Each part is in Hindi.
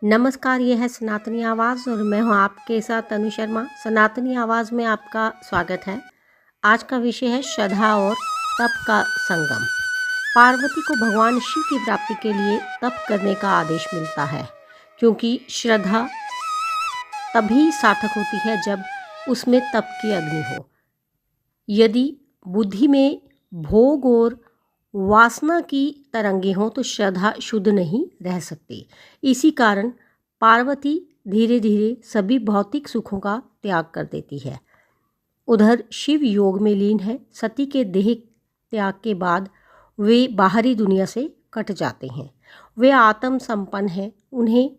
नमस्कार, ये है सनातनी आवाज़ और मैं हूँ आपके साथ तनु शर्मा। सनातनी आवाज़ में आपका स्वागत है। आज का विषय है श्रद्धा और तप का संगम। पार्वती को भगवान शिव की प्राप्ति के लिए तप करने का आदेश मिलता है, क्योंकि श्रद्धा तभी सार्थक होती है जब उसमें तप की अग्नि हो। यदि बुद्धि में भोग और वासना की तरंगे हों तो श्रद्धा शुद्ध नहीं रह सकती। इसी कारण पार्वती धीरे धीरे सभी भौतिक सुखों का त्याग कर देती है। उधर शिव योग में लीन है। सती के देह त्याग के बाद वे बाहरी दुनिया से कट जाते हैं। वे आत्म संपन्न हैं, उन्हें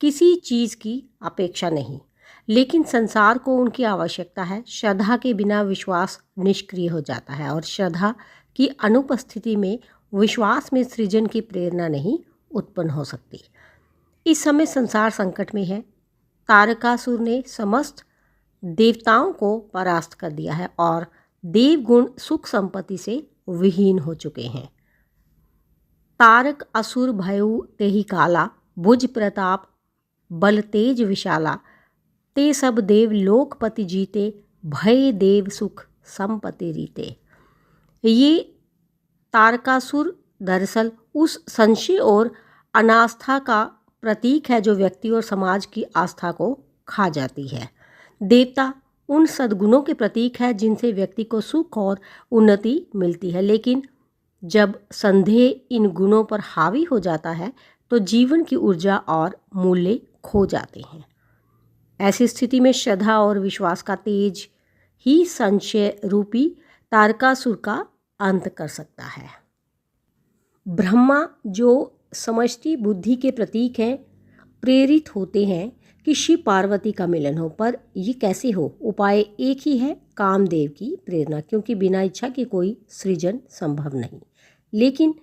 किसी चीज़ की अपेक्षा नहीं, लेकिन संसार को उनकी आवश्यकता है। श्रद्धा के बिना विश्वास निष्क्रिय हो जाता है और श्रद्धा की अनुपस्थिति में विश्वास में सृजन की प्रेरणा नहीं उत्पन्न हो सकती। इस समय संसार संकट में है। तारकासुर ने समस्त देवताओं को परास्त कर दिया है और देवगुण सुख संपत्ति से विहीन हो चुके हैं। तारक असुर भयउ तेहि काला, भुज प्रताप बल तेज विशाला, ते सब देव लोकपति जीते, भय देव सुख संपत्ति रीते। ये तारकासुर दरअसल उस संशय और अनास्था का प्रतीक है जो व्यक्ति और समाज की आस्था को खा जाती है। देवता उन सद्गुणों के प्रतीक है जिनसे व्यक्ति को सुख और उन्नति मिलती है, लेकिन जब संदेह इन गुणों पर हावी हो जाता है तो जीवन की ऊर्जा और मूल्य खो जाते हैं। ऐसी स्थिति में श्रद्धा और विश्वास का तेज ही संशय रूपी तारकासुर का अंत कर सकता है। ब्रह्मा जो समष्टि बुद्धि के प्रतीक हैं, प्रेरित होते हैं कि शिव पार्वती का मिलन हो, पर ये कैसे हो? उपाय एक ही है, कामदेव की प्रेरणा, क्योंकि बिना इच्छा के कोई सृजन संभव नहीं। लेकिन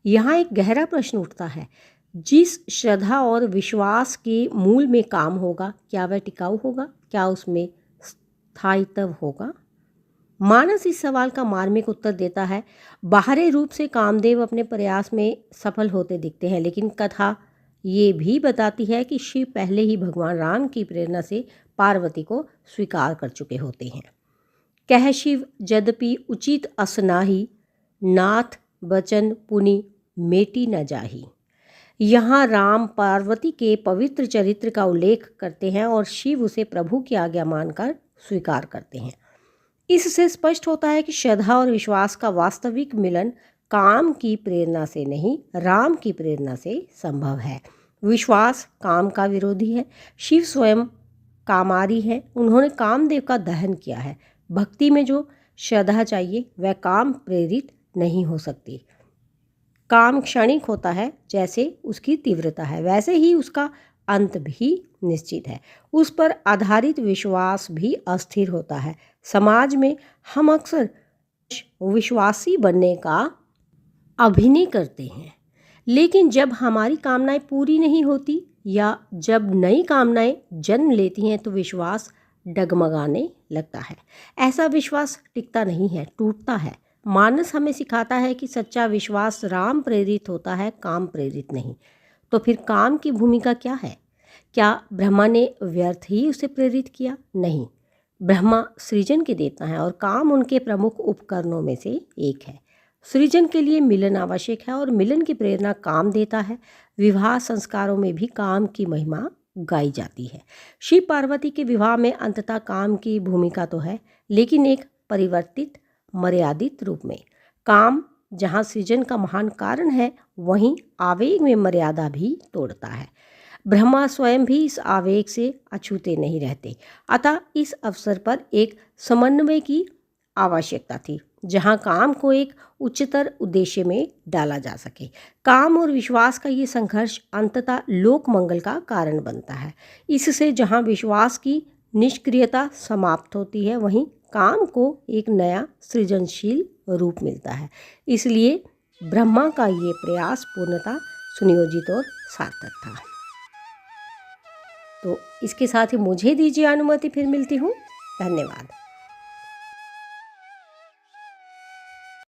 यहाँ एक गहरा प्रश्न उठता है, जिस श्रद्धा और विश्वास के मूल में काम होगा, क्या वह टिकाऊ होगा? क्या उसमें स्थायित्व होगा? मानस इस सवाल का मार्मिक उत्तर देता है। बाहरी रूप से कामदेव अपने प्रयास में सफल होते दिखते हैं, लेकिन कथा ये भी बताती है कि शिव पहले ही भगवान राम की प्रेरणा से पार्वती को स्वीकार कर चुके होते हैं। कह शिव यद्यपि उचित असनाही, नाथ बचन पुनि मेटी न जाही। यहाँ राम पार्वती के पवित्र चरित्र का उल्लेख करते हैं और शिव उसे प्रभु की आज्ञा मानकर स्वीकार करते हैं। इससे स्पष्ट होता है कि श्रद्धा और विश्वास का वास्तविक मिलन काम की प्रेरणा से नहीं, राम की प्रेरणा से संभव है। विश्वास काम का विरोधी है। शिव स्वयं कामारी है, उन्होंने कामदेव का दहन किया है। भक्ति में जो श्रद्धा चाहिए वह काम प्रेरित नहीं हो सकती। काम क्षणिक होता है, जैसे उसकी तीव्रता है वैसे ही उसका अंत भी निश्चित है। उस पर आधारित विश्वास भी अस्थिर होता है। समाज में हम अक्सर विश्वासी बनने का अभिनय करते हैं, लेकिन जब हमारी कामनाएं पूरी नहीं होती या जब नई कामनाएं जन्म लेती हैं तो विश्वास डगमगाने लगता है। ऐसा विश्वास टिकता नहीं है, टूटता है। मानस हमें सिखाता है कि सच्चा विश्वास राम प्रेरित होता है, काम प्रेरित नहीं। तो फिर काम की भूमिका क्या है? क्या ब्रह्मा ने व्यर्थ ही उसे प्रेरित किया? नहीं, ब्रह्मा सृजन के देवता हैं और काम उनके प्रमुख उपकरणों में से एक है। सृजन के लिए मिलन आवश्यक है और मिलन की प्रेरणा काम देता है। विवाह संस्कारों में भी काम की महिमा गाई जाती है। शिव पार्वती के विवाह में अंततः काम की भूमिका तो है, लेकिन एक परिवर्तित मर्यादित रूप में। काम जहाँ सृजन का महान कारण है, वहीं आवेग में मर्यादा भी तोड़ता है। ब्रह्मा स्वयं भी इस आवेग से अछूते नहीं रहते। अतः इस अवसर पर एक समन्वय की आवश्यकता थी, जहाँ काम को एक उच्चतर उद्देश्य में डाला जा सके। काम और विश्वास का ये संघर्ष अंततः लोक मंगल का कारण बनता है। इससे जहाँ विश्वास की निष्क्रियता समाप्त होती है, वहीं काम को एक नया सृजनशील रूप मिलता है। इसलिए ब्रह्मा का ये प्रयास पूर्णतः सुनियोजित और सार्थक था। तो इसके साथ ही मुझे दीजिए अनुमति, फिर मिलती हूँ। धन्यवाद।